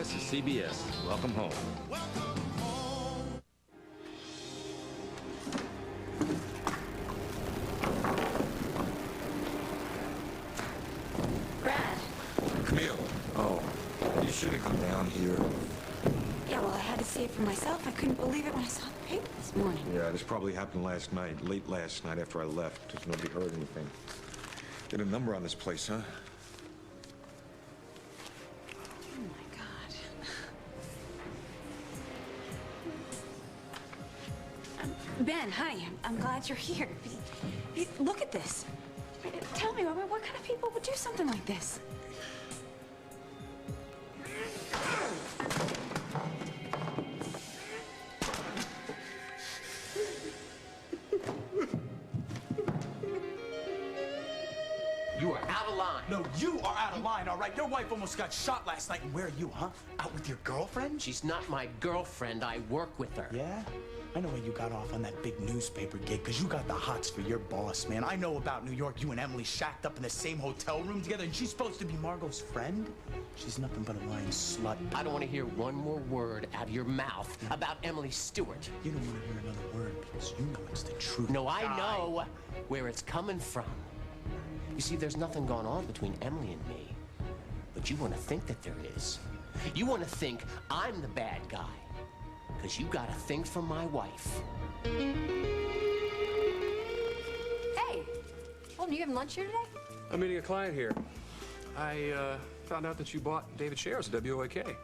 This is CBS. Welcome home. Brad. Camille. Oh, you should have come down here. Yeah, well, I had to see it for myself. I couldn't believe it when I saw the paper this morning. Yeah, this probably happened last night, late last night after I left, because nobody heard anything. Did a number on this place, huh? Oh, my God. Ben, honey, I'm glad you're here. Look at this. Tell me, what kind of people would do something like this? You are out of line. No, you are out of line, all right? Your wife almost got shot last night. And where are you, huh? Out with your girlfriend? She's not my girlfriend. I work with her. Yeah? I know why you got off on that big newspaper gig, because you got the hots for your boss, man. I know about New York. You and Emily shacked up in the same hotel room together, and she's supposed to be Margot's friend? She's nothing but a lying slut. I don't want to hear one more word out of your mouth about Emily Stewart. You don't want to hear another word because you know it's the truth. No, I know where it's coming from. You see, there's nothing going on between Emily and me, but you want to think that there is. You want to think I'm the bad guy, because you got a thing for my wife. Hey! Oh, you having lunch here today? I'm meeting a client here. I found out that you bought David shares of WOAK.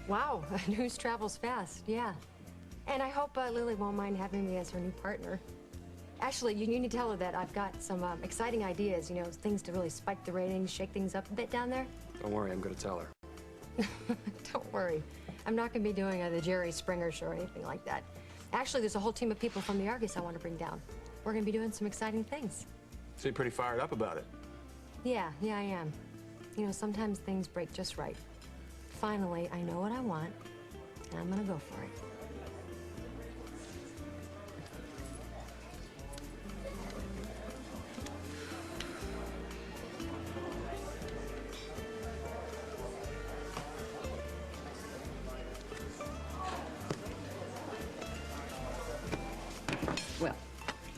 Wow, news travels fast, yeah. And I hope Lily won't mind having me as her new partner. Actually, you need to tell her that I've got some exciting ideas, you know, things to really spike the ratings, shake things up a bit down there. Don't worry, I'm gonna tell her. Don't worry. I'm not going to be doing the Jerry Springer show or anything like that. Actually, there's a whole team of people from the Argus I want to bring down. We're going to be doing some exciting things. Seem pretty fired up about it. Yeah, I am. You know, sometimes things break just right. Finally, I know what I want, and I'm going to go for it. Well,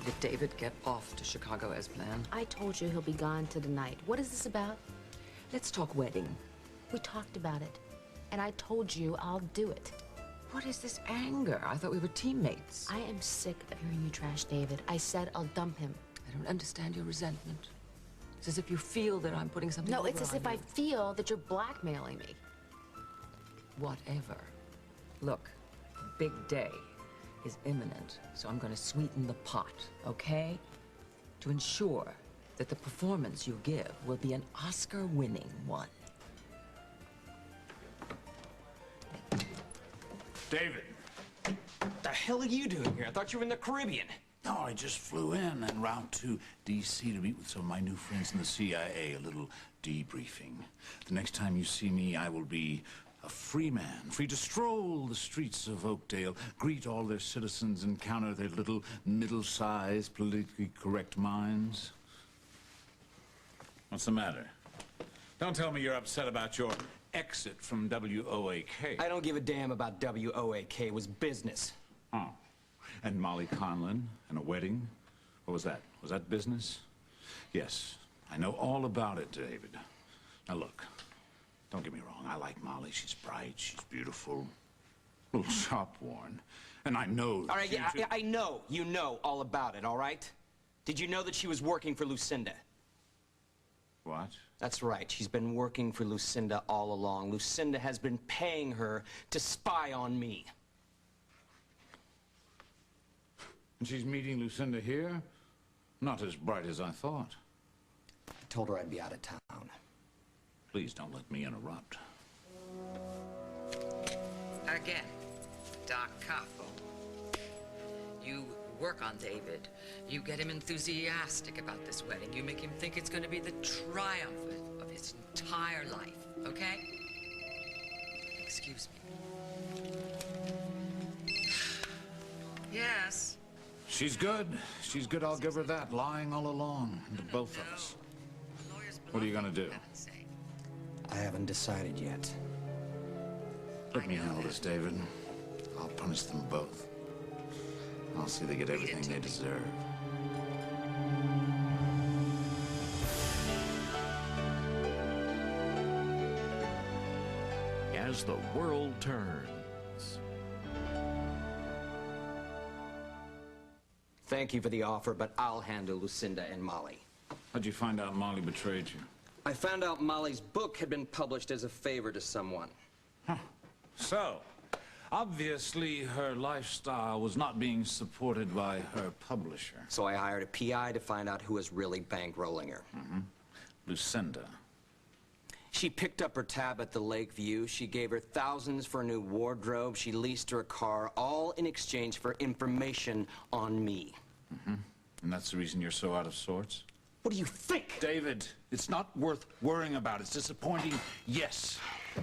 did David get off to Chicago as planned? I told you he'll be gone to tonight. What is this about? Let's talk wedding. We talked about it, and I told you I'll do it. What is this anger? I thought we were teammates. I am sick of hearing you trash David. I said I'll dump him. I don't understand your resentment. It's as if you feel that I'm putting something No, over it's as on if you. I feel that you're blackmailing me. Whatever. Look, big day is imminent, so I'm going to sweeten the pot, okay? To ensure that the performance you give will be an Oscar-winning one. David. What the hell are you doing here? I thought you were in the Caribbean. No, I just flew in en route to D.C. to meet with some of my new friends in the CIA, a little debriefing. The next time you see me, I will be a free man, free to stroll the streets of Oakdale, greet all their citizens, encounter their little middle-sized, politically correct minds. What's the matter? Don't tell me you're upset about your exit from WOAK. I don't give a damn about WOAK. It was business. Oh. And Molly Conlon and a wedding? What was that? Was that business? Yes, I know all about it, David. Now look, don't get me wrong. I like Molly. She's bright. She's beautiful. A little shop-worn. And I know that All right, yeah, I know you know all about it, all right? Did you know that she was working for Lucinda? What? That's right. She's been working for Lucinda all along. Lucinda has been paying her to spy on me. And she's meeting Lucinda here? Not as bright as I thought. I told her I'd be out of town. Please don't let me interrupt. Again, Doc Capo. You work on David. You get him enthusiastic about this wedding. You make him think it's going to be the triumph of his entire life, okay? Excuse me. Yes. She's good. She's good, I'll give her that. Lying all along to both of us. What are you gonna do? I haven't decided yet. Let me handle this, David. I'll punish them both. I'll see they get everything they deserve. As the world turns. Thank you for the offer, but I'll handle Lucinda and Molly. How'd you find out Molly betrayed you? I found out Molly's book had been published as a favor to someone. Huh. So, obviously her lifestyle was not being supported by her publisher. So I hired a PI to find out who was really bankrolling her. Lucinda. She picked up her tab at the Lakeview. She gave her thousands for a new wardrobe. She leased her a car, all in exchange for information on me. And that's the reason you're so out of sorts? What do you think? David, it's not worth worrying about. It's disappointing, yes.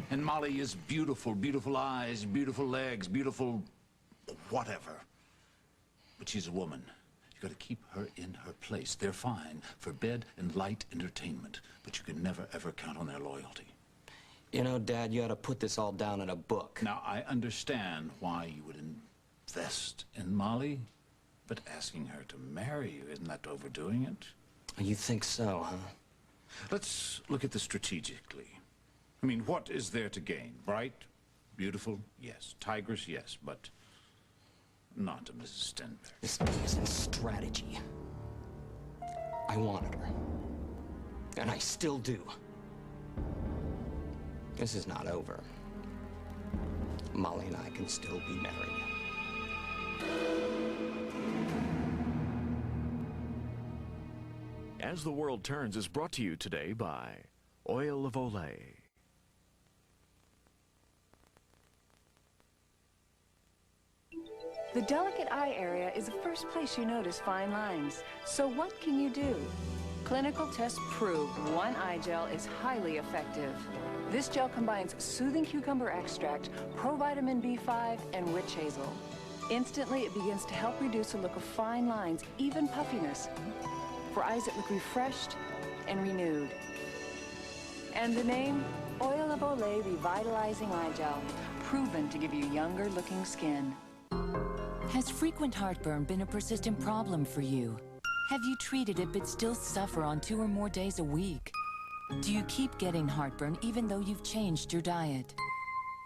And Molly is beautiful. Beautiful eyes, beautiful legs, beautiful whatever. But she's a woman. You gotta keep her in her place. They're fine for bed and light entertainment, but you can never, ever count on their loyalty. You know, Dad, you ought to put this all down in a book. Now, I understand why you would invest in Molly, but asking her to marry you, isn't that overdoing it? You think so, huh? Let's look at this strategically. I mean, what is there to gain? Bright, beautiful, yes. Tigress, yes, but not to Mrs. Stenberg. This isn't strategy. I wanted her. And I still do. This is not over. Molly and I can still be married. As the World Turns is brought to you today by Oil of Olay. The delicate eye area is the first place you notice fine lines. So what can you do? Clinical tests prove one eye gel is highly effective. This gel combines soothing cucumber extract, provitamin B5, and witch hazel. Instantly, it begins to help reduce the look of fine lines, even puffiness, for eyes that look refreshed and renewed. And the name? Oil of Olay Revitalizing Eye Gel, proven to give you younger looking skin. Has frequent heartburn been a persistent problem for you? Have you treated it but still suffer on 2 or more days a week? Do you keep getting heartburn even though you've changed your diet?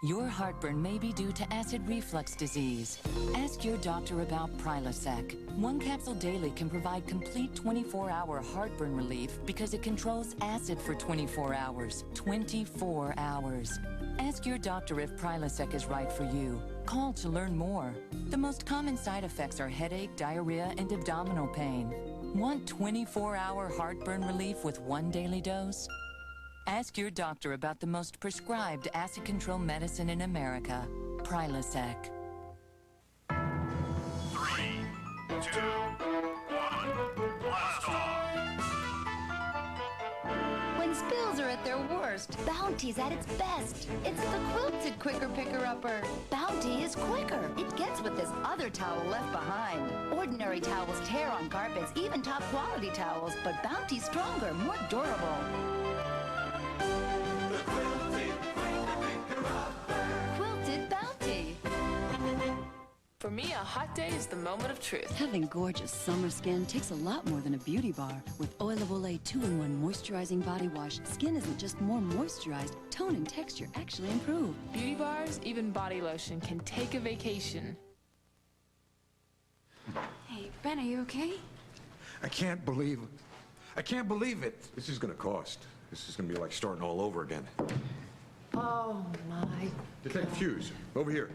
Your heartburn may be due to acid reflux disease. Ask your doctor about Prilosec. 1 capsule daily can provide complete 24-hour heartburn relief because it controls acid for 24 hours. 24 hours. Ask your doctor if Prilosec is right for you. Call to learn more. The most common side effects are headache, diarrhea, and abdominal pain. Want 24-hour heartburn relief with 1 daily dose? Ask your doctor about the most prescribed acid control medicine in America, Prilosec. 3, 2, 1, blast off! When spills are at their worst, Bounty's at its best. It's the quilted quicker picker-upper. Bounty is quicker. It gets what this other towel left behind. Ordinary towels tear on carpets, even top-quality towels, but Bounty's stronger, more durable. Quilted Bounty. For me, a hot day is the moment of truth. Having gorgeous summer skin takes a lot more than a beauty bar. With Oil of Olay 2-in-1 moisturizing body wash, skin isn't just more moisturized, tone and texture actually improve. Beauty bars, even body lotion, can take a vacation. Hey, Ben, are you okay? I can't believe it. This is gonna cost. This is gonna be like starting all over again. Oh, my. Detective Hughes, over here.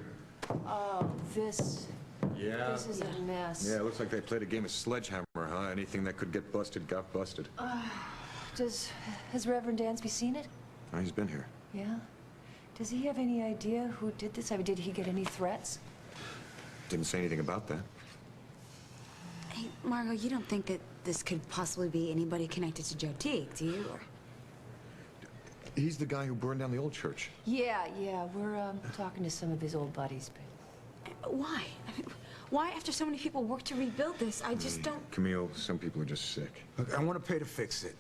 Oh, this This is a mess. Yeah, it looks like they played a game of sledgehammer, huh? Anything that could get busted got busted. Has Reverend Dansby seen it? Oh, he's been here. Yeah? Does he have any idea who did this? I mean, did he get any threats? Didn't say anything about that. Hey, Margot, you don't think that this could possibly be anybody connected to Joe Teague, do you? Or... He's the guy who burned down the old church. Yeah, we're talking to some of his old buddies. Why? I mean, why, after so many people worked to rebuild this? I just don't... Camille, some people are just sick. Look, I want to pay to fix it.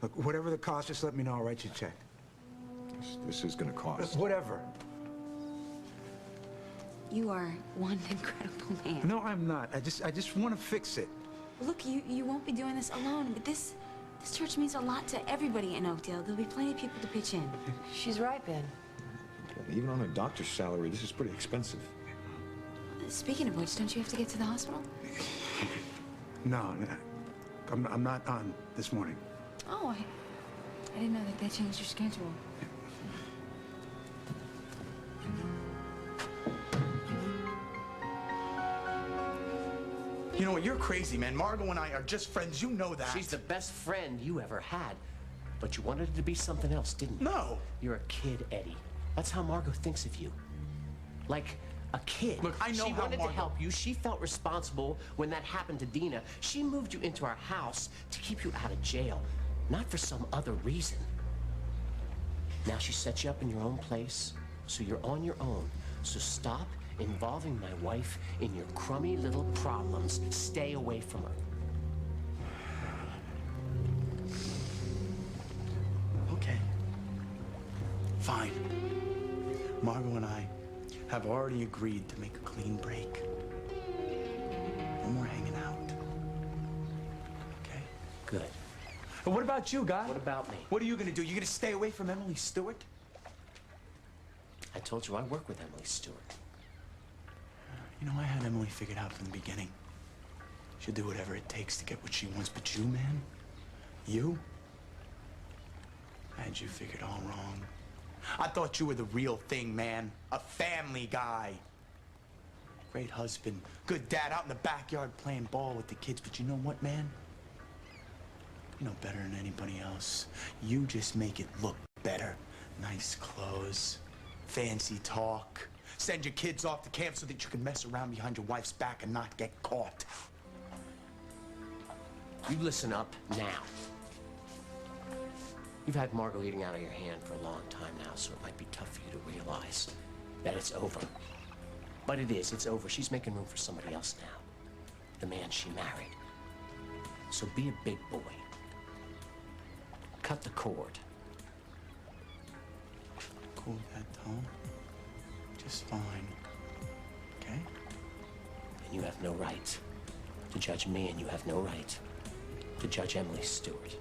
Look, whatever the cost, just let me know. I'll write you a check. This is gonna cost. Whatever. You are one incredible man. No, I'm not. I just want to fix it. Look, you won't be doing this alone, but this church means a lot to everybody in Oakdale. There'll be plenty of people to pitch in. She's right, Ben. Even on a doctor's salary, this is pretty expensive. Speaking of which, don't you have to get to the hospital? No, I'm not on this morning. Oh, I didn't know that they changed your schedule. You know what? You're crazy, man. Margot and I are just friends. You know that. She's the best friend you ever had. But you wanted it to be something else, didn't you? No. You're a kid, Eddie. That's how Margot thinks of you. Like a kid. Look, I know she how wanted Margot... to help you. She felt responsible when that happened to Dina. She moved you into our house to keep you out of jail, not for some other reason. Now she set you up in your own place, so you're on your own. So stop involving my wife in your crummy little problems. Stay away from her. Okay. Fine. Margot and I have already agreed to make a clean break. No more hanging out. Okay? Good. And what about you, guy? What about me? What are you gonna do? You gonna stay away from Emily Stewart? I told you I work with Emily Stewart. You know, I had Emily figured out from the beginning. She'll do whatever it takes to get what she wants. But you, man, you? I had you figured all wrong. I thought you were the real thing, man. A family guy. Great husband. Good dad out in the backyard playing ball with the kids. But you know what, man? You know better than anybody else. You just make it look better. Nice clothes, fancy talk. Send your kids off to camp so that you can mess around behind your wife's back and not get caught. You listen up now. You've had Margot eating out of your hand for a long time now, so it might be tough for you to realize that it's over. But it is, it's over. She's making room for somebody else now. The man she married. So be a big boy. Cut the cord. Cool that, Tom. Just fine. Okay? And you have no right to judge me, and you have no right to judge Emily Stewart.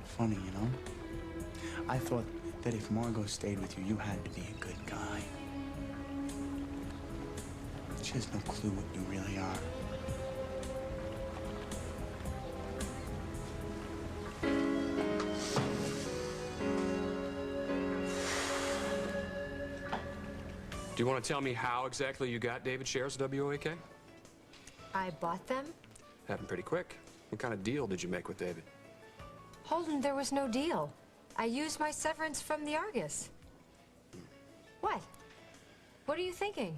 Funny, you know? I thought that if Margot stayed with you, you had to be a good guy. She has no clue what you really are. Do you want to tell me how exactly you got David shares of WOAK? I bought them? Happened pretty quick. What kind of deal did you make with David? Holden, there was no deal. I used my severance from the Argus. What? What are you thinking?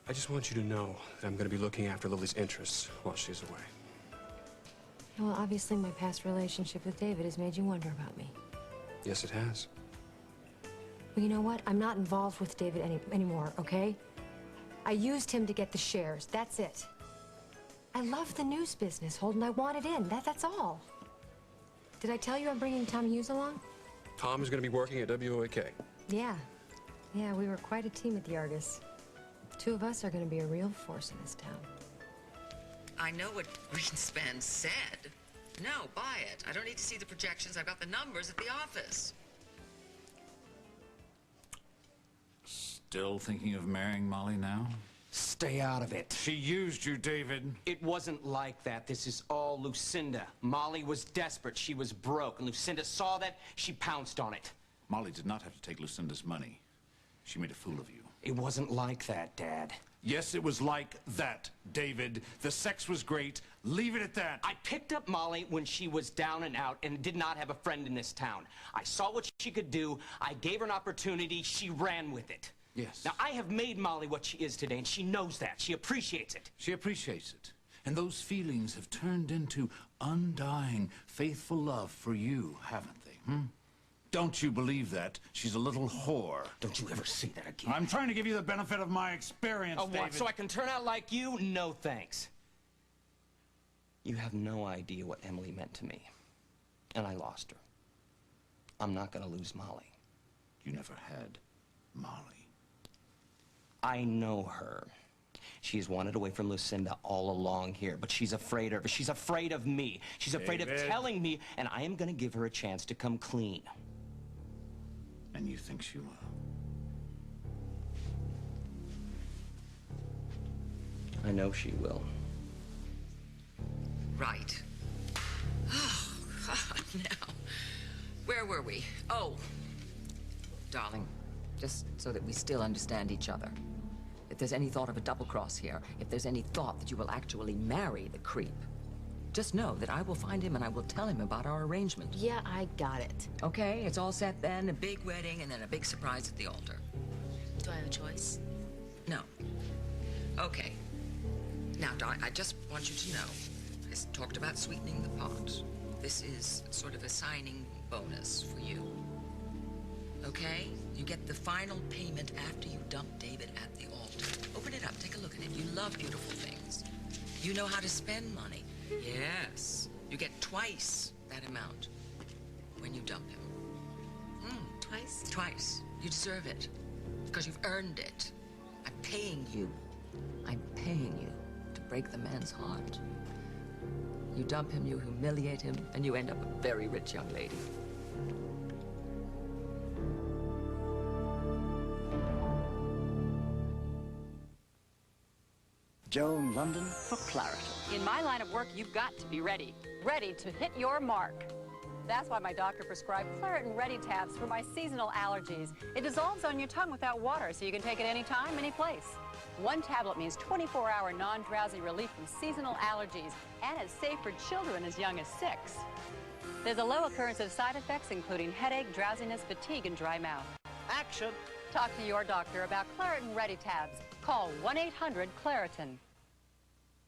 I just want you to know that I'm going to be looking after Lily's interests while she's away. Well, obviously my past relationship with David has made you wonder about me. Yes, it has. Well, you know what? I'm not involved with David anymore, okay? I used him to get the shares. That's it. I love the news business, Holden. I want it in. That's all. Did I tell you I'm bringing Tom Hughes along? Tom is going to be working at WOAK. Yeah. Yeah, we were quite a team at the Argus. Two of us are going to be a real force in this town. I know what Greenspan said. No, buy it. I don't need to see the projections. I've got the numbers at the office. Still thinking of marrying Molly now? Stay out of it. She used you, David. It wasn't like that. This is all Lucinda. Molly was desperate. She was broke. And Lucinda saw that. She pounced on it. Molly did not have to take Lucinda's money. She made a fool of you. It wasn't like that, Dad. Yes, it was like that, David. The sex was great. Leave it at that. I picked up Molly when she was down and out and did not have a friend in this town. I saw what she could do. I gave her an opportunity. She ran with it. Yes. Now, I have made Molly what she is today, and she knows that. She appreciates it. She appreciates it. And those feelings have turned into undying, faithful love for you, haven't they? Don't you believe that? She's a little whore. Don't you ever say that again. I'm trying to give you the benefit of my experience, David. What, so I can turn out like you? No, thanks. You have no idea what Emily meant to me. And I lost her. I'm not going to lose Molly. You never had Molly. I know her. She's wanted away from Lucinda all along here, but she's afraid of her. She's afraid of me. She's afraid of telling me, and I am gonna give her a chance to come clean. And you think she will? I know she will. Right. Oh, God, now. Where were we? Oh. Darling, just so that we still understand each other. If there's any thought of a double cross here, if there's any thought that you will actually marry the creep, just know that I will find him and I will tell him about our arrangement. Yeah, I got it. Okay, it's all set then, a big wedding and then a big surprise at the altar. Do I have a choice? No. Okay. Now, darling, I just want you to know, I talked about sweetening the pot. This is sort of a signing bonus for you. Okay? You get the final payment after you dump David at the altar. Open it up, take a look at it. You love beautiful things. You know how to spend money. Yes. You get twice that amount when you dump him. Twice? Twice. You deserve it. Because you've earned it. I'm paying you. I'm paying you to break the man's heart. You dump him, you humiliate him, and you end up a very rich young lady. Joan London for Claritin. In my line of work, you've got to be ready. Ready to hit your mark. That's why my doctor prescribed Claritin Ready tabs for my seasonal allergies. It dissolves on your tongue without water, so you can take it anytime, any place. One tablet means 24-hour non-drowsy relief from seasonal allergies, and it's safe for children as young as 6. There's a low occurrence of side effects, including headache, drowsiness, fatigue, and dry mouth. Action! Talk to your doctor about Claritin Ready tabs. Call 1-800-Claritin.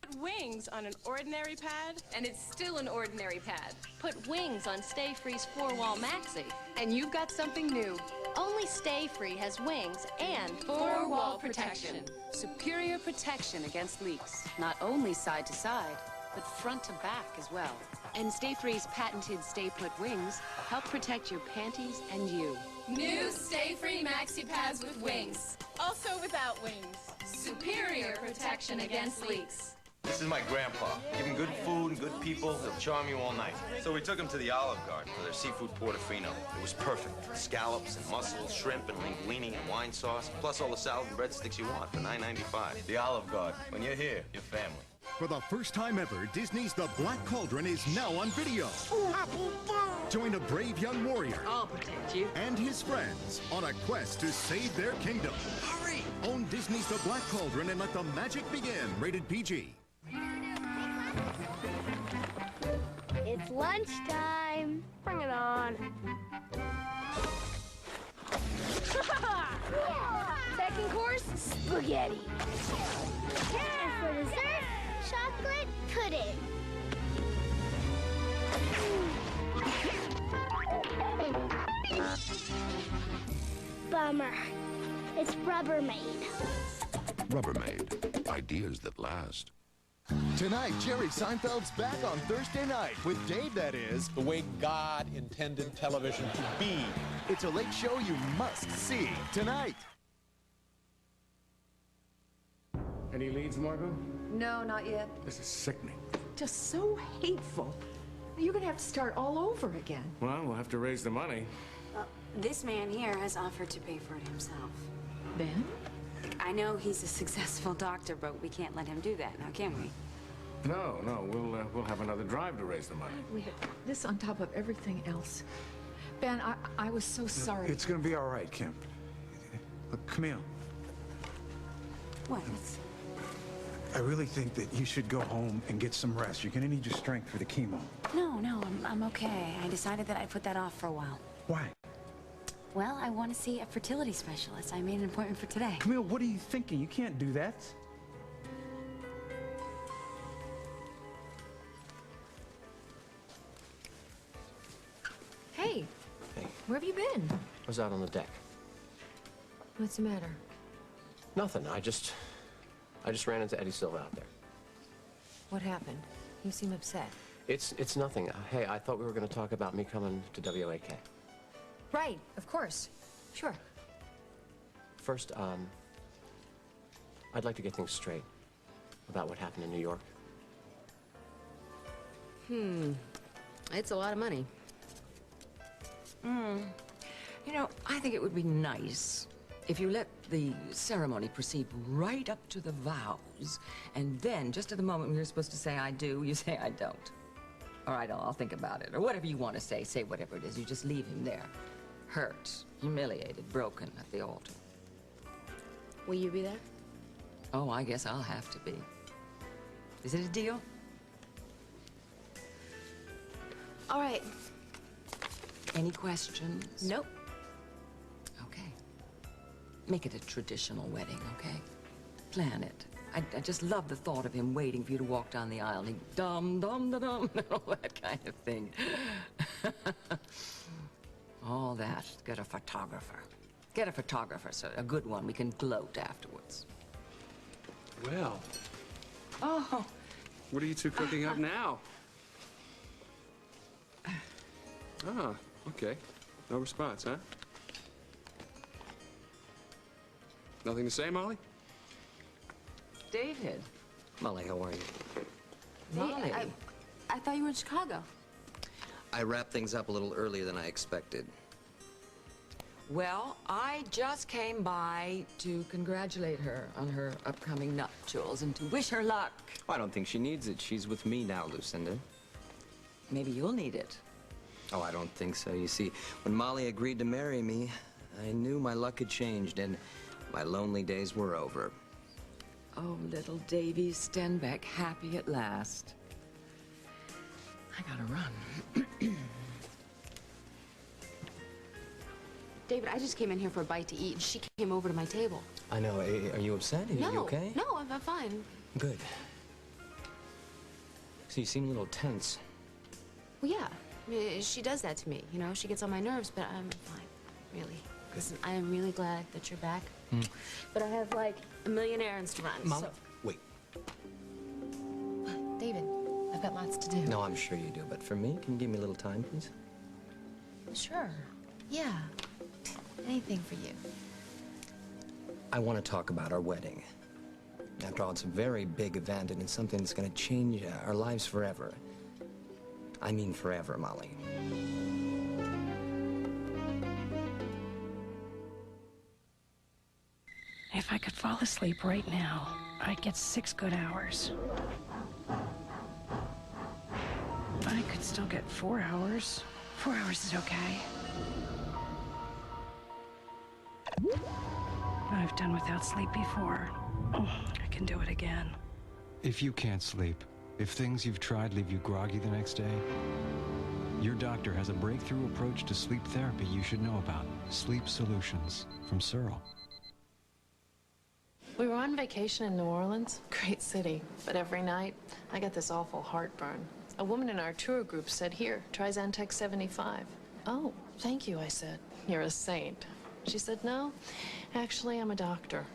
Put wings on an ordinary pad, and it's still an ordinary pad. Put wings on Stay Free's 4-Wall Maxi, And you've got something new. only Stay Free has wings and 4-wall protection. Superior protection against leaks. Not only side to side, but front to back as well. And Stay Free's patented Stay Put wings help protect your panties and you. New Stay Free Maxi Pads with wings. Also without wings. Superior protection against leaks. This is my grandpa. Give him good food and good people, he'll charm you all night. So we took him to the Olive Garden for their seafood portofino. It was perfect. Scallops and mussels, shrimp and linguine and wine sauce, plus all the salad and breadsticks you want for $9.95. The Olive Garden. When you're here, you're family. For the first time ever, Disney's The Black Cauldron is now on video. Join a brave young warrior. I'll protect you. And his friends on a quest to save their kingdom. Hurry! Own Disney's The Black Cauldron and let the magic begin. Rated PG. It's lunchtime. Bring it on. Second course, spaghetti. And for dessert, chocolate pudding. Bummer. It's Rubbermaid. Rubbermaid. Ideas that last. Tonight, Jerry Seinfeld's back on Thursday night with Dave, that is. The way God intended television to be. It's a late show you must see tonight. Any leads, Margot? No, not yet. This is sickening. Just so hateful. You're gonna have to start all over again. Well, we'll have to raise the money. This man here has offered to pay for it himself. Ben? I know he's a successful doctor, but we can't let him do that now, can we? No, we'll have another drive to raise the money. We had this on top of everything else. Ben, I was so sorry. It's gonna be all right, Kim. Look, Camille. What? I really think that you should go home and get some rest. You're gonna need your strength for the chemo. No, I'm okay. I decided that I'd put that off for a while. Why? Well, I want to see a fertility specialist. I made an appointment for today. Camille, what are you thinking? You can't do that. Hey. Hey. Where have you been? I was out on the deck. What's the matter? Nothing. I just ran into Eddie Silva out there. What happened? You seem upset. It's nothing. Hey, I thought we were going to talk about me coming to WAK. Right, of course. Sure. First, I'd like to get things straight about what happened in New York. It's a lot of money. You know, I think it would be nice if you let the ceremony proceed right up to the vows, and then, just at the moment when you're supposed to say I do, you say I don't. All right, I'll think about it. Or whatever you want to say whatever it is. You just leave him there, hurt, humiliated, broken at the altar. Will you be there? Oh, I guess I'll have to be. Is it a deal? All right. Any questions? Nope. Okay. Make it a traditional wedding, okay? Plan it. I just love the thought of him waiting for you to walk down the aisle. He dum-dum-da-dum, all that kind of thing. All that. Get a photographer. Get a photographer, so a good one. We can gloat afterwards. Well, Oh. what are you two cooking up now? Ah, okay. No response, huh? Nothing to say, Molly? David. Molly, how are you? Molly. I thought you were in Chicago. I wrapped things up a little earlier than I expected. Well, I just came by to congratulate her on her upcoming nuptials and to wish her luck. I don't think she needs it. She's with me now, Lucinda. Maybe you'll need it. Oh, I don't think so. You see, when Molly agreed to marry me, I knew my luck had changed and my lonely days were over. Oh, little Davy Stenbeck, happy at last. I gotta run. David, I just came in here for a bite to eat, and she came over to my table. I know. Are you upset? Are you okay? No, I'm fine. Good. So you seem a little tense. Well, yeah. I mean, she does that to me, you know? She gets on my nerves, but I'm fine, really. Listen, I am really glad that you're back. But I have, like, a million errands to run, Molly, so... wait. David, I've got lots to do. No, I'm sure you do, but for me, can you give me a little time, please? Sure. Yeah. Anything for you. I want to talk about our wedding. After all, it's a very big event, and it's something that's going to change our lives forever. I mean forever, Molly. If I could fall asleep right now, I'd get 6 good hours. I could still get 4 hours. 4 hours is okay. I've done without sleep before. Oh, I can do it again. If you can't sleep, if things you've tried leave you groggy the next day, your doctor has a breakthrough approach to sleep therapy you should know about. Sleep Solutions from Searle. We were on vacation in New Orleans. Great city. But every night, I got this awful heartburn. A woman in our tour group said, "Here, try Zantac 75. "Oh, thank you," I said. "You're a saint." She said, "No, actually, I'm a doctor."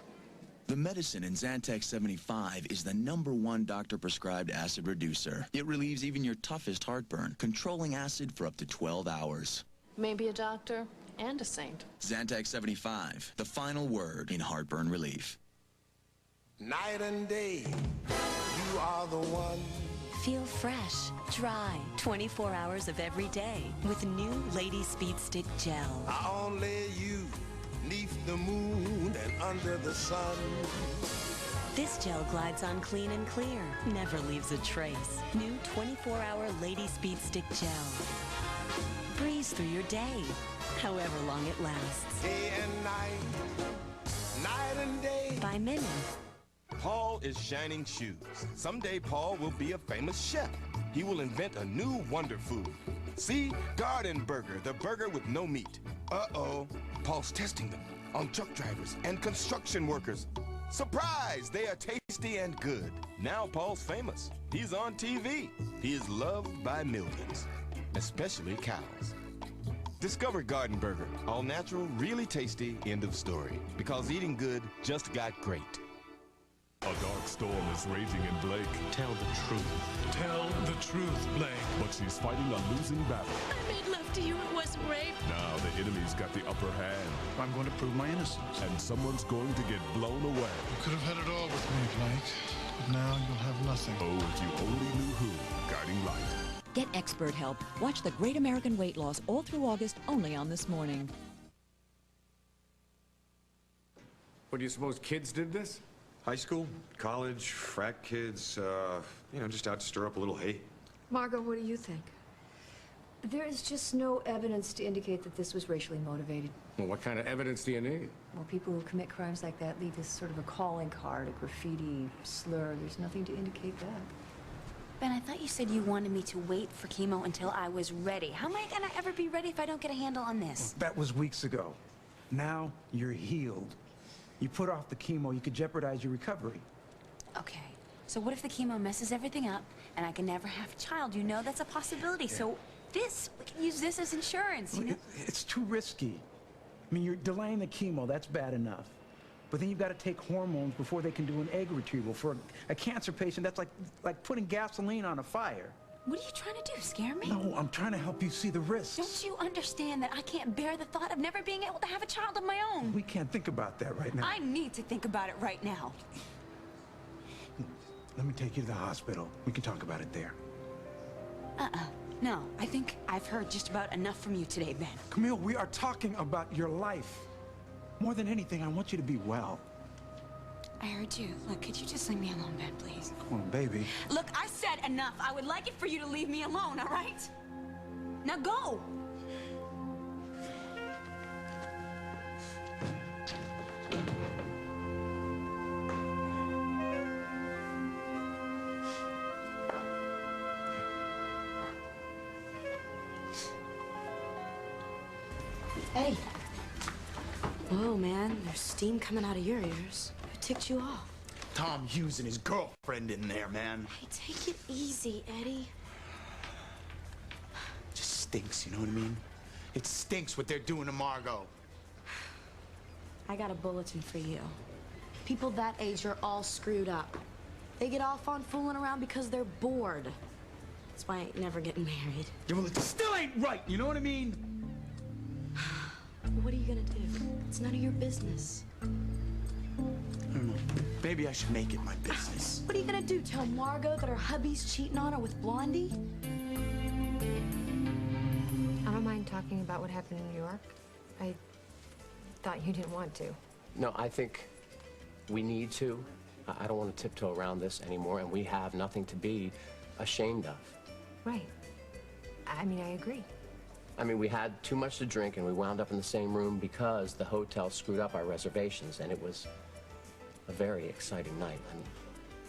The medicine in Zantac 75 is the #1 doctor-prescribed acid reducer. It relieves even your toughest heartburn, controlling acid for up to 12 hours. Maybe a doctor and a saint. Zantac 75, the final word in heartburn relief. Night and day, you are the one. Feel fresh, dry, 24 hours of every day with new Lady Speed Stick Gel. Only you, 'neath the moon and under the sun. This gel glides on clean and clear, never leaves a trace. New 24-hour Lady Speed Stick Gel. Breeze through your day, however long it lasts. Day and night, night and day. By Minnie. Paul is shining shoes. Someday Paul will be a famous chef. He will invent a new wonder food. See? Garden Burger, the burger with no meat. Uh-oh. Paul's testing them on truck drivers and construction workers. Surprise! They are tasty and good. Now Paul's famous. He's on TV. He is loved by millions, especially cows. Discover Garden Burger. All natural, really tasty, end of story. Because eating good just got great. A dark storm is raging in Blake. Tell the truth. Tell the truth, Blake. But she's fighting a losing battle. I made love to you. It wasn't rape. Now the enemy's got the upper hand. I'm going to prove my innocence. And someone's going to get blown away. You could have had it all with me, Blake. But now you'll have nothing. Oh, if you only knew who. Guiding Light. Get expert help. Watch The Great American Weight Loss all through August, only on This Morning. What, do you suppose kids did this? High school, college, frat kids, you know, just out to stir up a little hate. Margot, what do you think? There is just no evidence to indicate that this was racially motivated. Well, what kind of evidence do you need? Well, people who commit crimes like that leave us sort of a calling card, a graffiti slur. There's nothing to indicate that. Ben, I thought you said you wanted me to wait for chemo until I was ready. How am I gonna ever be ready if I don't get a handle on this? That was weeks ago. Now you're healed. You put off the chemo, you could jeopardize your recovery. Okay, so what if the chemo messes everything up and I can never have a child? You know that's a possibility. Yeah. So we can use this as insurance, you know? It's too risky. I mean, you're delaying the chemo, that's bad enough. But then you've got to take hormones before they can do an egg retrieval. For a cancer patient, that's like putting gasoline on a fire. What are you trying to do, scare me? No, I'm trying to help you see the risks. Don't you understand that I can't bear the thought of never being able to have a child of my own? We can't think about that right now. I need to think about it right now. Let me take you to the hospital. We can talk about it there. No, I think I've heard just about enough from you today, Ben. Camille, we are talking about your life. More than anything, I want you to be well. I heard you. Look, could you just leave me alone, Ben, please? Come on, baby. Look, I said enough. I would like it for you to leave me alone, all right? Now go! Hey. Whoa, man. There's steam coming out of your ears. Who ticked you off? Tom Hughes and his girlfriend in there, man. Hey, take it easy, Eddie. Just stinks, you know what I mean? It stinks what they're doing to Margot. I got a bulletin for you. People that age are all screwed up. They get off on fooling around because they're bored. That's why I ain't never getting married. Yeah, well, it still ain't right, you know what I mean? What are you gonna do? It's none of your business. I don't know. Maybe I should make it my business. What are you gonna do? Tell Margot that her hubby's cheating on her with Blondie? I don't mind talking about what happened in New York. I thought you didn't want to. No, I think we need to. I don't want to tiptoe around this anymore, and we have nothing to be ashamed of. Right. I mean, I agree. I mean, we had too much to drink, and we wound up in the same room because the hotel screwed up our reservations, and it was a very exciting night.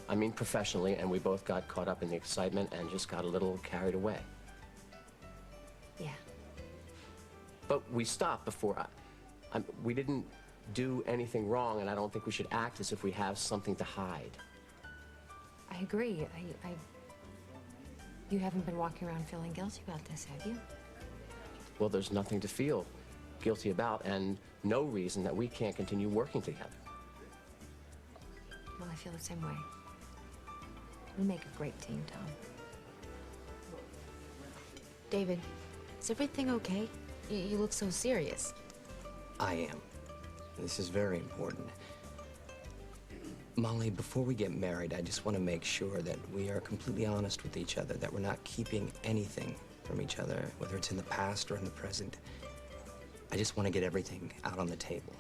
I mean, professionally, and we both got caught up in the excitement and just got a little carried away. Yeah. But we stopped before we didn't do anything wrong, and I don't think we should act as if we have something to hide. I agree. You haven't been walking around feeling guilty about this, have you? Well, there's nothing to feel guilty about, and no reason that we can't continue working together. Well, I feel the same way. We make a great team, Tom. David, is everything okay? You look so serious. I am. This is very important. Molly, before we get married, I just want to make sure that we are completely honest with each other, that we're not keeping anything from each other, whether it's in the past or in the present. I just want to get everything out on the table.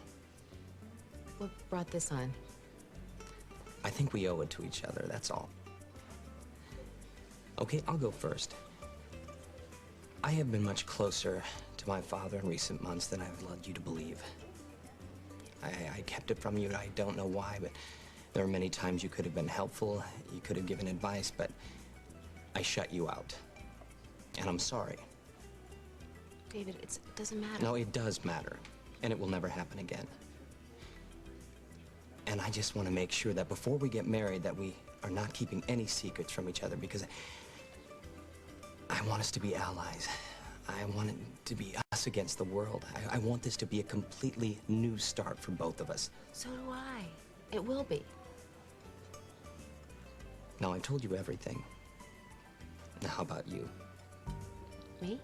What brought this on? I think we owe it to each other, that's all. Okay, I'll go first. I have been much closer to my father in recent months than I've led you to believe. I kept it from you, and I don't know why, but there are many times you could have been helpful, you could have given advice, but I shut you out. And I'm sorry. David, it doesn't matter. No, it does matter, and it will never happen again. And I just want to make sure that before we get married that we are not keeping any secrets from each other, because I want us to be allies. I want it to be us against the world. I want this to be a completely new start for both of us. So do I. It will be. Now, I told you everything. Now, how about you? Me?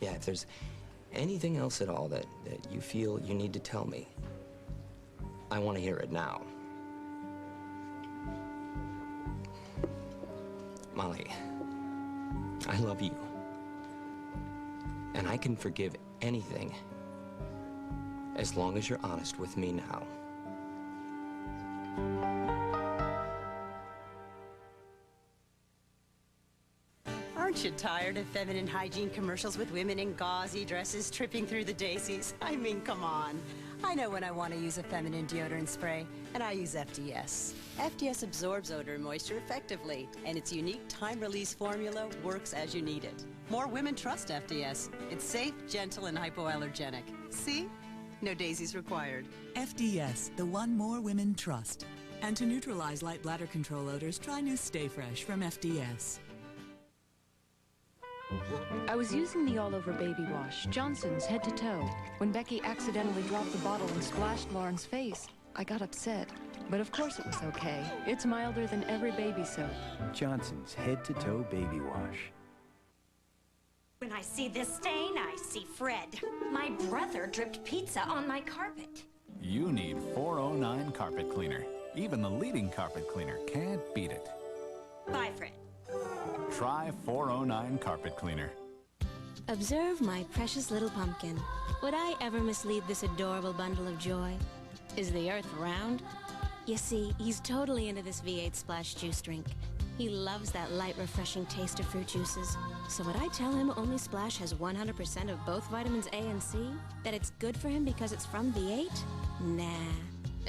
Yeah, if there's anything else at all that you feel you need to tell me, I want to hear it now. Molly, I love you. And I can forgive anything as long as you're honest with me now. Aren't you tired of feminine hygiene commercials with women in gauzy dresses tripping through the daisies? I mean, come on. I know when I want to use a feminine deodorant spray, and I use FDS. FDS absorbs odor and moisture effectively, and its unique time-release formula works as you need it. More women trust FDS. It's safe, gentle, and hypoallergenic. See? No daisies required. FDS, the one more women trust. And to neutralize light bladder control odors, try new Stay Fresh from FDS. I was using the all-over baby wash, Johnson's head to toe, when Becky accidentally dropped the bottle and splashed Lauren's face. I got upset, but of course it was okay. It's milder than every baby soap. Johnson's head-to-toe baby wash. When I see this stain, I see Fred. My brother dripped pizza on my carpet. You need 409 carpet cleaner. Even the leading carpet cleaner can't beat it. Bye, Fred. Try 409 carpet cleaner. Observe my precious little pumpkin. Would I ever mislead this adorable bundle of joy? Is the earth round? You see, he's totally into this V8 Splash juice drink. He loves that light, refreshing taste of fruit juices. So would I tell him only Splash has 100% of both vitamins A and C? That it's good for him because it's from V8? Nah.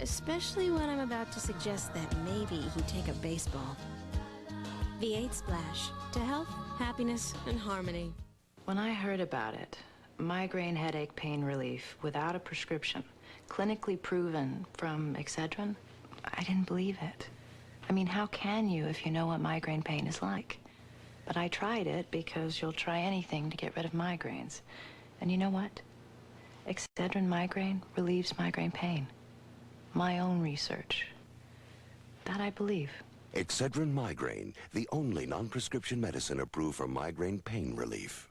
Especially when I'm about to suggest that maybe he take a baseball. V8 Splash. To health, happiness, and harmony. When I heard about it, migraine headache pain relief without a prescription, clinically proven from Excedrin, I didn't believe it. I mean, how can you if you know what migraine pain is like? But I tried it because you'll try anything to get rid of migraines. And you know what? Excedrin migraine relieves migraine pain. My own research. That I believe. Excedrin Migraine, the only non-prescription medicine approved for migraine pain relief.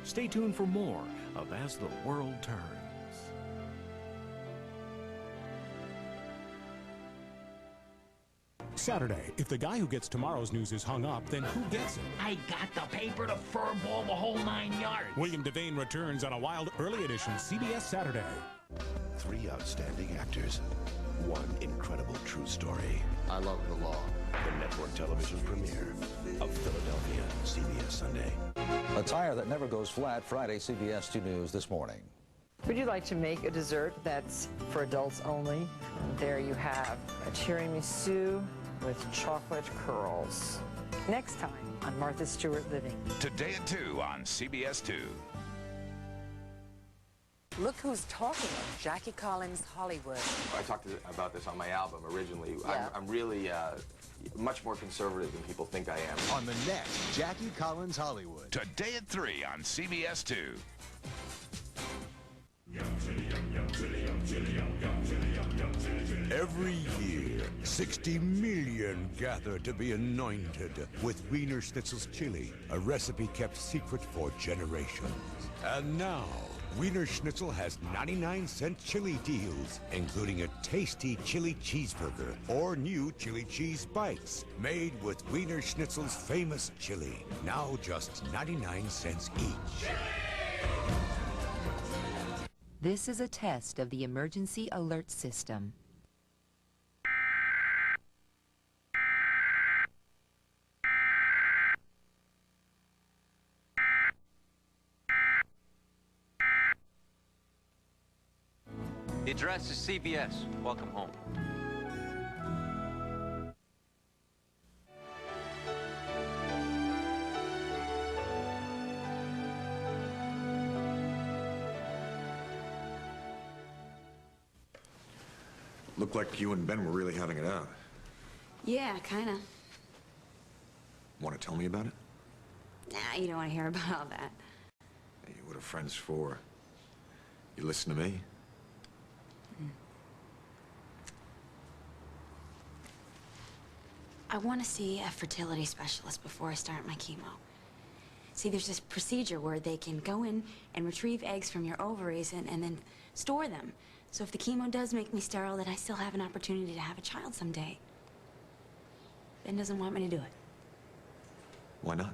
Stay tuned for more of As the World Turns. Saturday, if the guy who gets tomorrow's news is hung up, then who gets it? I got the paper, the furball, the whole 9 yards. William Devane returns on a wild early edition CBS Saturday. 3 outstanding actors, 1 incredible true story. I love the law. The network television premiere of Philadelphia, CBS Sunday. A tire that never goes flat, Friday, CBS 2 News this morning. Would you like to make a dessert that's for adults only? There you have a tiramisu with chocolate curls. Next time on Martha Stewart Living. Today at 2 on CBS 2. Look who's talking, Jackie Collins, Hollywood. I talked about this on my album originally. Yeah. I'm really much more conservative than people think I am. On the next Jackie Collins Hollywood. Today at 3 on CBS 2. Every year, 60 million gather to be anointed with Wiener Schnitzel's chili, a recipe kept secret for generations. And now, Wiener Schnitzel has 99-cent chili deals, including a tasty chili cheeseburger or new chili cheese bites, made with Wiener Schnitzel's famous chili, now just 99 cents each. This is a test of the emergency alert system. The address is CBS. Welcome home. Looked like you and Ben were really having it out. Yeah, kinda. Want to tell me about it? Nah, you don't want to hear about all that. Hey, what are friends for? You listen to me? I want to see a fertility specialist before I start my chemo. See, there's this procedure where they can go in and retrieve eggs from your ovaries and then store them. So if the chemo does make me sterile, then I still have an opportunity to have a child someday. Ben doesn't want me to do it. Why not?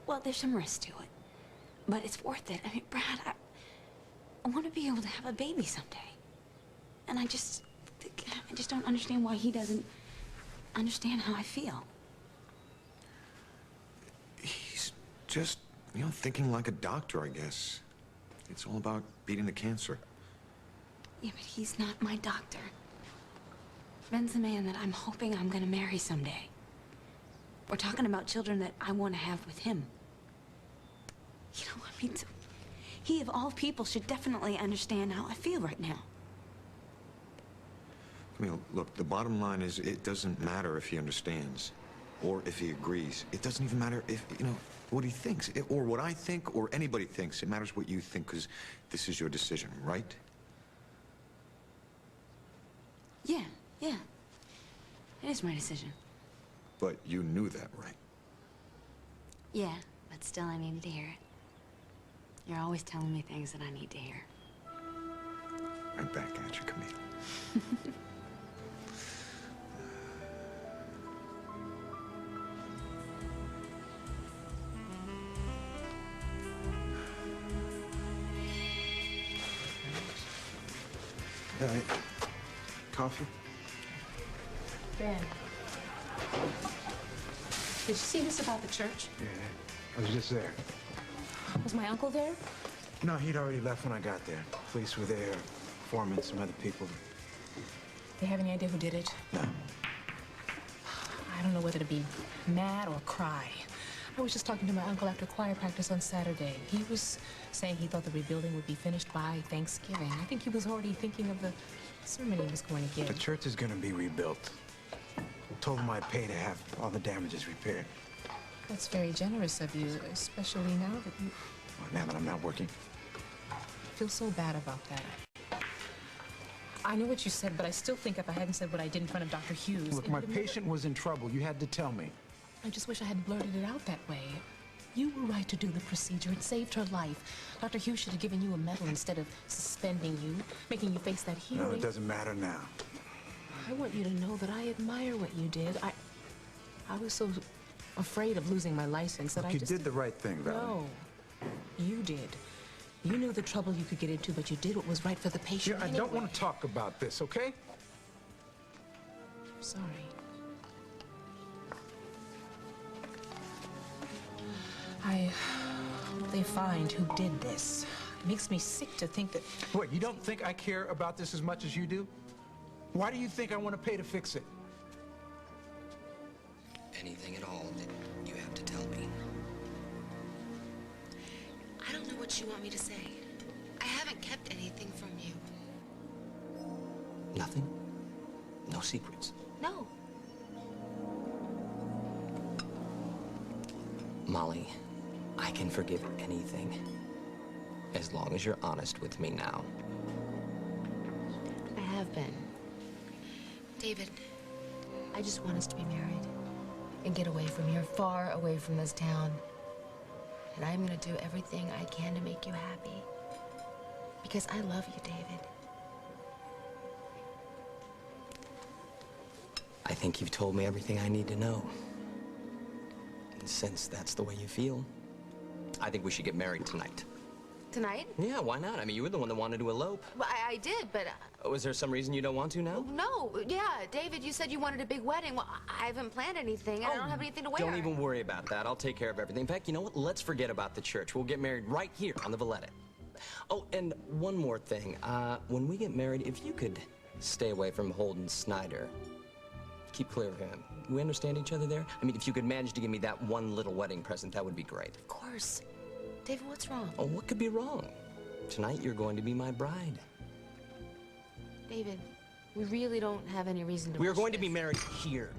Well, there's some risk to it. But it's worth it. I mean, Brad, I want to be able to have a baby someday. And I just don't understand why he doesn't understand how I feel. He's just, thinking like a doctor, I guess. It's all about beating the cancer. Yeah, but he's not my doctor. Ben's the man that I'm hoping I'm gonna marry someday. We're talking about children that I want to have with him. You know, I mean, so he of all people should definitely understand how I feel right now. Camille, look, the bottom line is it doesn't matter if he understands or if he agrees. It doesn't even matter if, what he thinks or what I think or anybody thinks. It matters what you think because this is your decision, right? Yeah. It is my decision. But you knew that, right? Yeah, but still I needed to hear it. You're always telling me things that I need to hear. I'm back at you, Camille. All right. Coffee? Ben. Did you see this about the church? Yeah, I was just there. Was my uncle there? No, he'd already left when I got there. Police were there, foreman, some other people. They have any idea who did it? No. I don't know whether to be mad or cry. I was just talking to my uncle after choir practice on Saturday. He was saying he thought the rebuilding would be finished by Thanksgiving. I think he was already thinking of the sermon he was going to give. The church is going to be rebuilt. I told him I'd pay to have all the damages repaired. That's very generous of you, especially now that you... Well, now that I'm not working. I feel so bad about that. I know what you said, but I still think if I hadn't said what I did in front of Dr. Hughes... Look, my patient was in trouble. You had to tell me. I just wish I hadn't blurted it out that way. You were right to do the procedure. It saved her life. Dr. Hughes should have given you a medal instead of suspending you, making you face that hearing. No, it doesn't matter now. I want you to know that I admire what you did. I was so afraid of losing my license that Look, I just... you did the right thing, Valerie. No, you did. You knew the trouble you could get into, but you did what was right for the patient I don't want to talk about this, okay? Sorry. I hope they find who did this. It makes me sick to think that... What, you don't think I care about this as much as you do? Why do you think I want to pay to fix it? Anything at all that you have to tell me. I don't know what you want me to say. I haven't kept anything from you. Nothing? No secrets? No. Molly, I can forgive anything. As long as you're honest with me now. I have been. David, I just want us to be married and get away from here, far away from this town. And I'm gonna do everything I can to make you happy. Because I love you, David. I think you've told me everything I need to know. And since that's the way you feel, I think we should get married tonight. Tonight? Yeah, why not? I mean, you were the one that wanted to elope. Well, I did, but... Oh, is there some reason you don't want to now? No, yeah, David, you said you wanted a big wedding. Well, I haven't planned anything, and I don't have anything to wear. Don't even worry about that. I'll take care of everything. In fact, you know what? Let's forget about the church. We'll get married right here on the Valletta. Oh, and one more thing. When we get married, if you could stay away from Holden Snyder, keep clear of him. We understand each other there? I mean, if you could manage to give me that one little wedding present, that would be great. Of course. David, what's wrong? Oh, what could be wrong? Tonight, you're going to be my bride. David, we really don't have any reason to... We are going to be married here.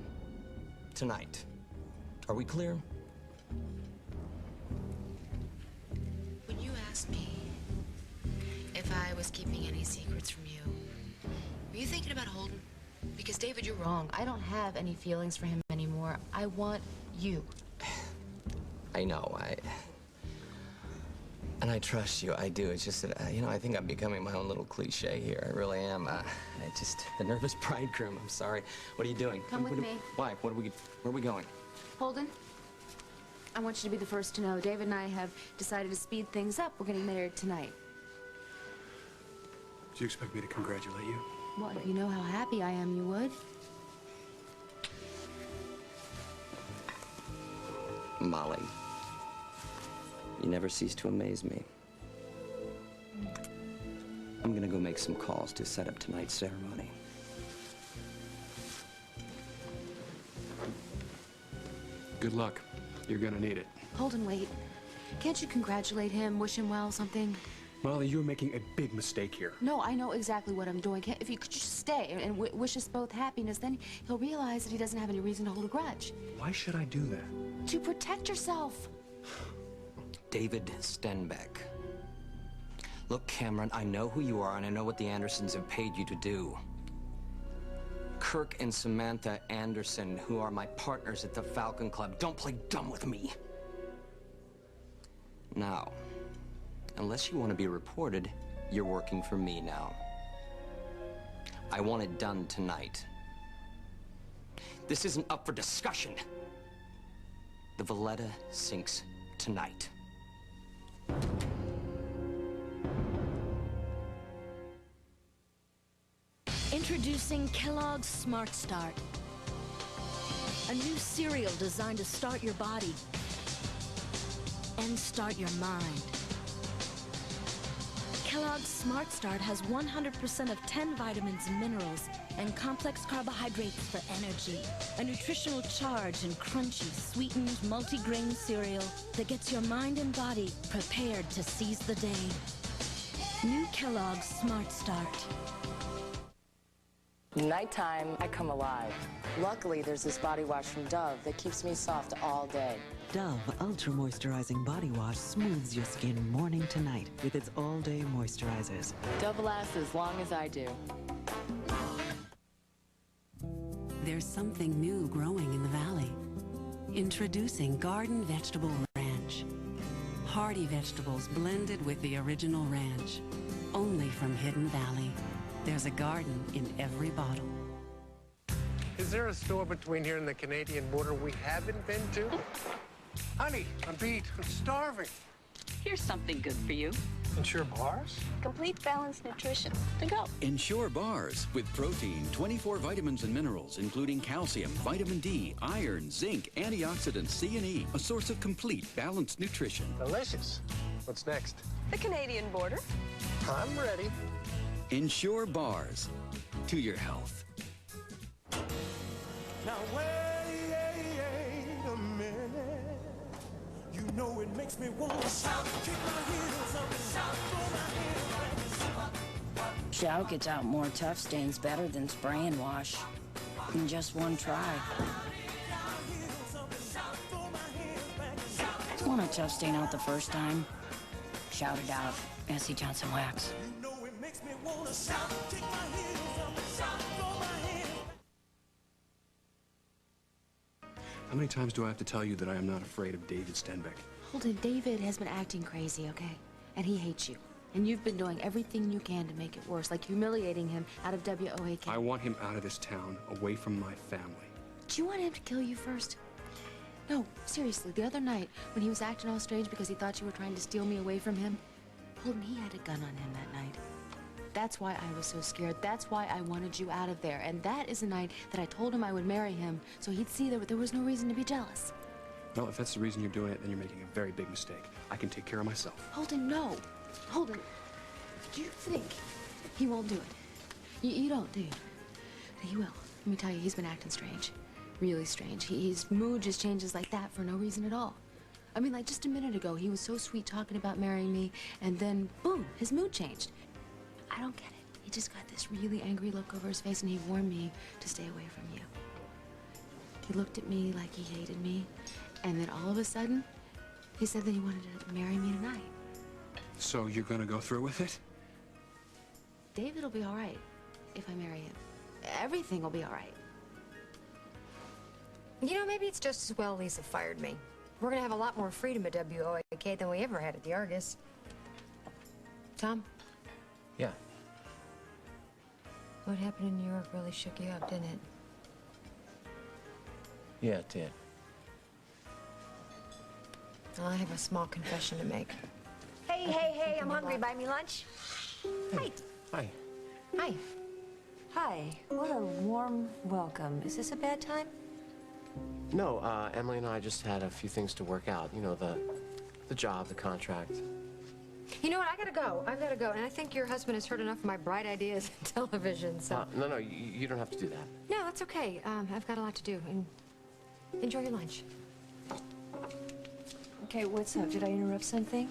Tonight. Are we clear? When you asked me if I was keeping any secrets from you, were you thinking about Holden? Because, David, you're wrong. I don't have any feelings for him anymore. I want you. I know, and I trust you, I do. It's just that, you know, I think I'm becoming my own little cliche here. I really am. The nervous bridegroom, I'm sorry. What are you doing? Come with me. Why? Where are we going? Holden, I want you to be the first to know. David and I have decided to speed things up. We're getting married tonight. Do you expect me to congratulate you? Well, if you know how happy I am, you would. Molly, you never cease to amaze me. I'm gonna go make some calls to set up tonight's ceremony. Good luck. You're gonna need it. Holden, wait. Can't you congratulate him, wish him well, something? Molly, you're making a big mistake here. No, I know exactly what I'm doing. If you could just stay and wish us both happiness, then he'll realize that he doesn't have any reason to hold a grudge. Why should I do that? To protect yourself. David Stenbeck. Look, Cameron, I know who you are, and I know what the Andersons have paid you to do. Kirk and Samantha Anderson, who are my partners at the Falcon Club, don't play dumb with me. Now, unless you want to be reported, you're working for me now. I want it done tonight. This isn't up for discussion. The Valletta sinks tonight. Introducing Kellogg's Smart Start. A new cereal designed to start your body and start your mind. Kellogg's Smart Start has 100% of 10 vitamins and minerals and complex carbohydrates for energy. A nutritional charged and crunchy, sweetened, multi-grain cereal that gets your mind and body prepared to seize the day. New Kellogg's Smart Start. Nighttime, I come alive. Luckily, there's this body wash from Dove that keeps me soft all day. Dove Ultra Moisturizing Body Wash smooths your skin morning to night with its all-day moisturizers. Dove lasts as long as I do. There's something new growing in the valley. Introducing Garden Vegetable Ranch. Hearty vegetables blended with the original ranch. Only from Hidden Valley. There's a garden in every bottle. Is there a store between here and the Canadian border we haven't been to? Honey, I'm beat. I'm starving. Here's something good for you. Ensure bars? Complete balanced nutrition. To go. Ensure bars with protein, 24 vitamins and minerals, including calcium, vitamin D, iron, zinc, antioxidants, C and E. A source of complete balanced nutrition. Delicious. What's next? The Canadian border. I'm ready. Ensure bars to your health. Now wait a minute. You know it makes me want to shout, kick my heels up and shout, throw my hands back. Shout gets out more tough stains better than spray and wash. In just one try. Want a tough stain out the first time? Shout it out. S.C. Johnson Wax. How many times do I have to tell you that I am not afraid of David Stenbeck? Holden, David has been acting crazy, okay? And he hates you. And you've been doing everything you can to make it worse, like humiliating him out of WOAK. I want him out of this town, away from my family. Do you want him to kill you first? No, seriously, the other night, when he was acting all strange because he thought you were trying to steal me away from him, Holden, he had a gun on him that night. That's why I was so scared. That's why I wanted you out of there. And that is the night that I told him I would marry him, so he'd see that there was no reason to be jealous. Well, if that's the reason you're doing it, then you're making a very big mistake. I can take care of myself. Holden, no. Holden, do you think he won't do it? You don't, do you? He will. Let me tell you, he's been acting strange. Really strange. His mood just changes like that for no reason at all. I mean, like just a minute ago, he was so sweet talking about marrying me, and then, boom, his mood changed. I don't get it. He just got this really angry look over his face, and he warned me to stay away from you. He looked at me like he hated me, and then all of a sudden, he said that he wanted to marry me tonight. So you're gonna go through with it? David will be all right if I marry him. Everything will be all right. You know, maybe it's just as well Lisa fired me. We're gonna have a lot more freedom at WOAK than we ever had at the Argus. Tom? Yeah. What happened in New York really shook you up, didn't it? Yeah, it did. Well, I have a small confession to make. Hey, I'm hungry. Buy me lunch. Hi. Hi. Hi. What a warm welcome. Is this a bad time? No, Emily and I just had a few things to work out. You know, the job, the contract. You know what? I gotta go. And I think your husband has heard enough of my bright ideas in television, so... No, you don't have to do that. No, that's okay. I've got a lot to do. And enjoy your lunch. Okay, what's up? Did I interrupt something?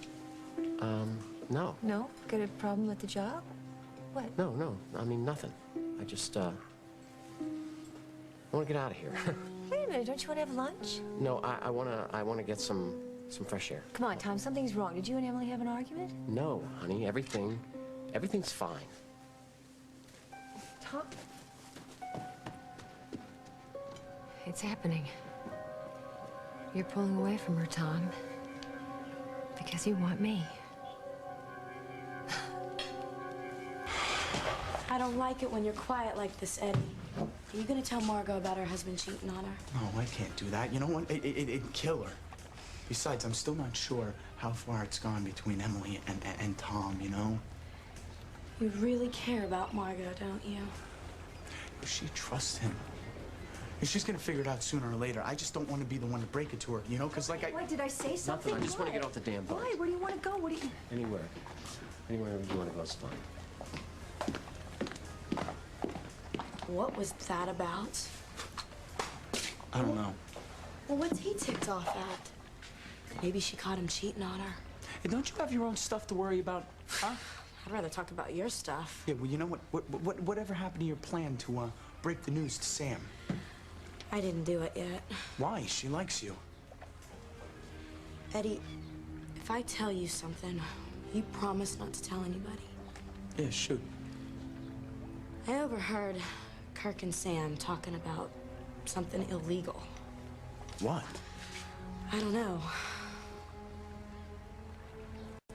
No. No? Got a problem with the job? What? No. I mean, nothing. I just, I want to get out of here. Wait a minute, don't you want to have lunch? No, I wanna get some fresh air. Come on, Tom, something's wrong. Did you and Emily have an argument? No, honey, everything's fine. Tom? It's happening. You're pulling away from her, Tom. Because you want me. I don't like it when you're quiet like this, Eddie. Are you gonna tell Margot about her husband cheating on her? No, I can't do that. You know what? It'd kill her. Besides, I'm still not sure how far it's gone between Emily and Tom, you know? You really care about Margot, don't you? She trusts him. She's gonna figure it out sooner or later. I just don't want to be the one to break it to her, you know? Because like Wait, did I say something? Nothing, I just want to get off the damn boat. Why? Where do you want to go? What do you... Anywhere you want to go is fine. What was that about? I don't know. Well, what's he ticked off at? Maybe she caught him cheating on her. Hey, don't you have your own stuff to worry about, huh? I'd rather talk about your stuff. Yeah, well, you know what? Whatever happened to your plan to break the news to Sam? I didn't do it yet. Why? She likes you. Eddie, if I tell you something, you promise not to tell anybody. Yeah, shoot. I overheard Kirk and Sam talking about something illegal. What? I don't know.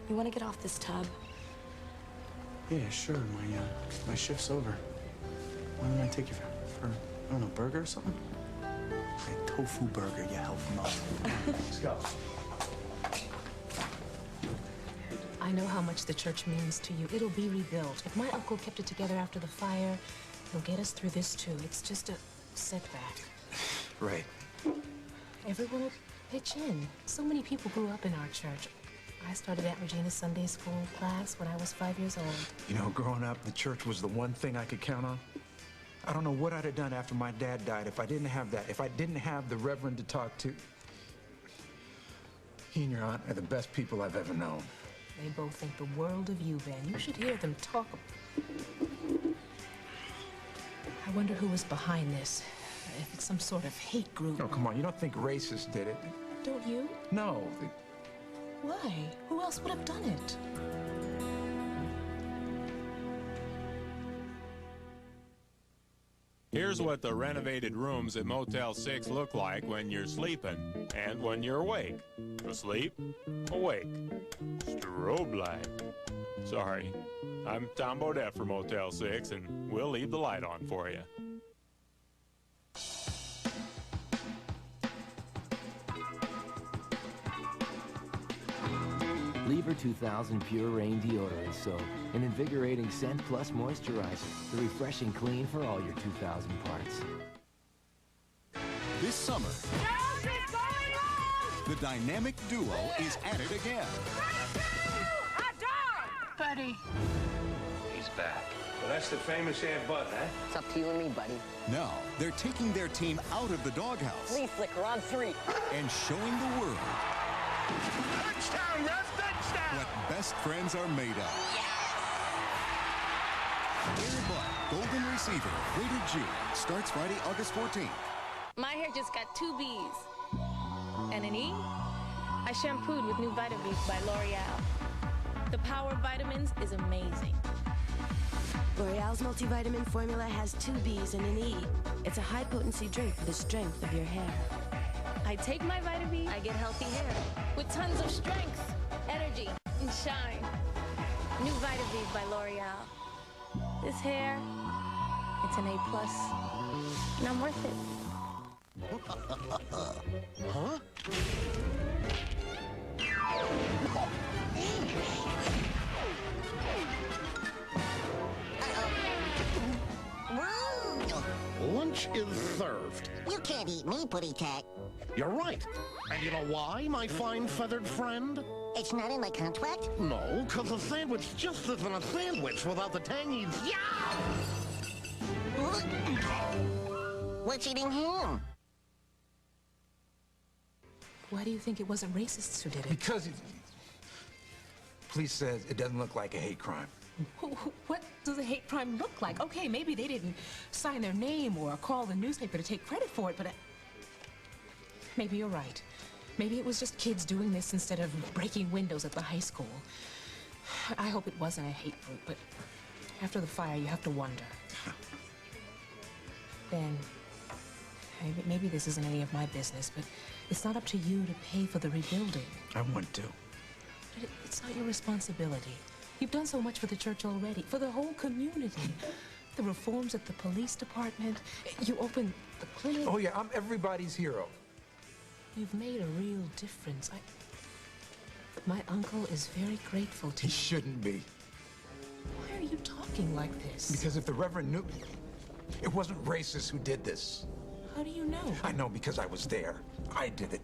You want to get off this tub? Yeah, sure. My shift's over. Why don't I take you for I don't know, burger or something? A tofu burger, you health nut. Let's go. I know how much the church means to you. It'll be rebuilt. If my uncle kept it together after the fire, he'll get us through this too. It's just a setback. Right. Everyone will pitch in. So many people grew up in our church. I started Aunt Regina's Sunday school class when I was 5 years old. You know, growing up, the church was the one thing I could count on. I don't know what I'd have done after my dad died if I didn't have that, if I didn't have the Reverend to talk to. He and your aunt are the best people I've ever known. They both think the world of you, Ben. You should hear them talk. I wonder who was behind this. If it's some sort of hate group. Oh, come on, you don't think racists did it? Don't you? No. Why? Who else would have done it? Here's what the renovated rooms at Motel 6 look like when you're sleeping and when you're awake. Asleep, awake, strobe light. Sorry, I'm Tom Bodette for Motel 6, and we'll leave the light on for you. Lever 2000 Pure Rain Deodorant Soap. An invigorating scent plus moisturizer. The refreshing clean for all your 2000 parts. This summer, the dynamic duo is at it again. Buddy. He's back. Well, that's the famous Aunt Bud, huh? It's up to you and me, buddy. Now, they're taking their team out of the doghouse Flea flicker on 3. and showing the world Touchdown, Ref, touchdown! what best friends are made of. Air Bud, Golden Receiver, rated G. Starts Friday, August 14th. My hair just got 2 B's. And an E? I shampooed with new Vitamins by L'Oreal. The power of vitamins is amazing. L'Oreal's multivitamin formula has 2 B's and an E. It's a high-potency drink for the strength of your hair. I take my vitamin, I get healthy hair with tons of strength, energy, and shine. New Vitamin by L'Oreal. This hair, it's an A+, and I'm worth it. Huh? Lunch is served. You can't eat me, Putty Tat. You're right. And you know why, my fine feathered friend? It's not in my contract? No, because a sandwich just isn't a sandwich without the tangy... What's eating him? Why do you think it wasn't racists who did it? Because police says it doesn't look like a hate crime. What does a hate crime look like? Okay, maybe they didn't sign their name or call the newspaper to take credit for it, but maybe you're right. Maybe it was just kids doing this instead of breaking windows at the high school. I hope it wasn't a hate group, but after the fire, you have to wonder. Ben, maybe this isn't any of my business, but it's not up to you to pay for the rebuilding. I want to. It's not your responsibility. You've done so much for the church already, for the whole community. The reforms at the police department. You opened the clinic. Oh, yeah, I'm everybody's hero. You've made a real difference. My uncle is very grateful to you. He shouldn't be. Why are you talking like this? Because if the Reverend knew, it wasn't racists who did this. How do you know? I know because I was there. I did it.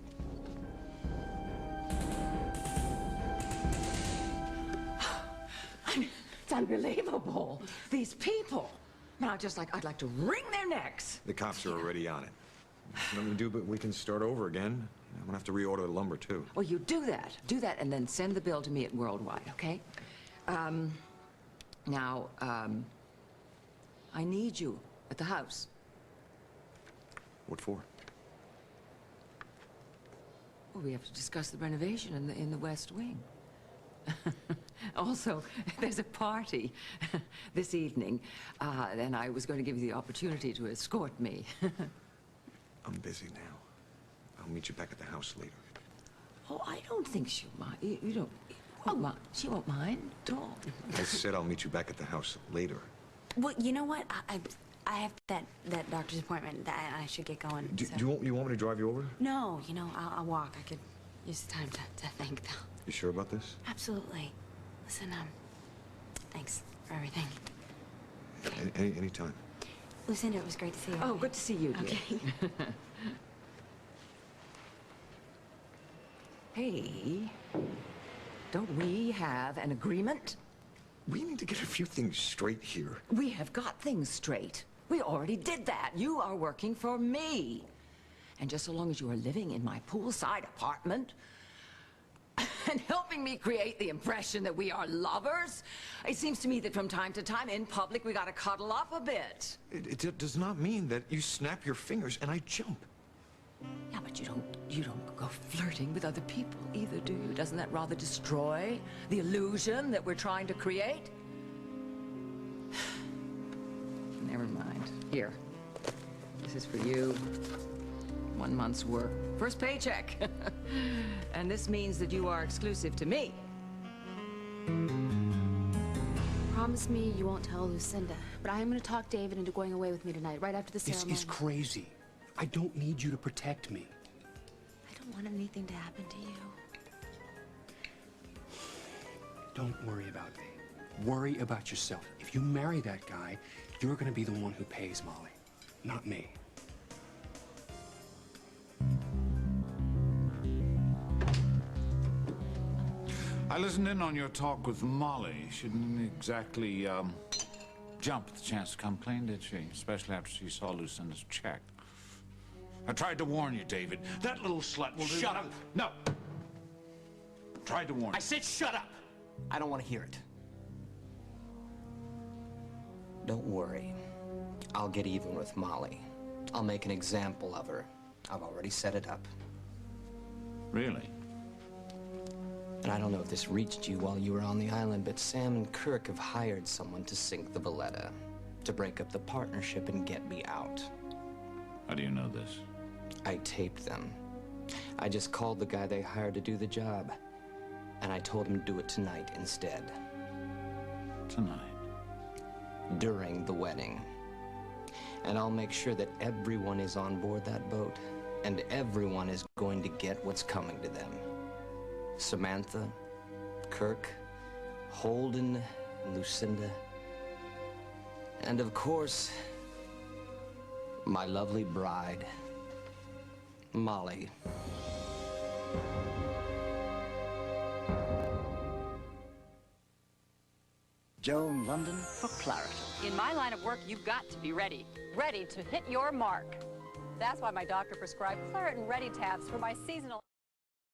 It's unbelievable. These people. Now, I'd like to wring their necks. The cops are already on it. Nothing to do, but we can start over again. I'm gonna have to reorder the lumber, too. Well, you do that, and then send the bill to me at Worldwide, okay? Now, I need you at the house. What for? Well, we have to discuss the renovation in the West Wing. Also, there's a party this evening, and I was going to give you the opportunity to escort me. I'm busy now. I'll meet you back at the house later. Oh, I don't think she'll mind. You don't... She won't mind at all. I said I'll meet you back at the house later. Well, you know what? I have that doctor's appointment that I should get going. Do so. you want me to drive you over? No, I'll walk. I could use the time to think, though. You sure about this? Absolutely. Listen, thanks for everything. Anytime. Lucinda, it was great to see you. Oh, good to see you, dear. Okay. Hey, don't we have an agreement? We need to get a few things straight here. We have got things straight. We already did that. You are working for me. And just so long as you are living in my poolside apartment and helping me create the impression that we are lovers, it seems to me that from time to time in public we gotta cuddle up a bit. It does not mean that you snap your fingers and I jump. Yeah, but you don't go flirting with other people either, do you? Doesn't that rather destroy the illusion that we're trying to create? Never mind. Here. This is for you. 1 month's work. First paycheck. And this means that you are exclusive to me. Promise me you won't tell Lucinda, but I am going to talk David into going away with me tonight, right after the ceremony. This is crazy. I don't need you to protect me. I don't want anything to happen to you. Don't worry about me. Worry about yourself. If you marry that guy, you're going to be the one who pays Molly, not me. I listened in on your talk with Molly. She didn't exactly, jump at the chance to come clean, did she? Especially after she saw Lucinda's check. I tried to warn you, David. That little slut will... Shut up! No! Tried to warn you. I said shut up! I don't want to hear it. Don't worry. I'll get even with Molly. I'll make an example of her. I've already set it up. Really? But I don't know if this reached you while you were on the island, but Sam and Kirk have hired someone to sink the Valletta, to break up the partnership and get me out. How do you know this? I taped them. I just called the guy they hired to do the job, and I told him to do it tonight instead. Tonight? During the wedding. And I'll make sure that everyone is on board that boat, and everyone is going to get what's coming to them. Samantha, Kirk, Holden, Lucinda, and of course, my lovely bride, Molly. Joan London for clarity. In my line of work, you've got to be ready. Ready to hit your mark. That's why my doctor prescribed Claritin Ready tabs for my seasonal...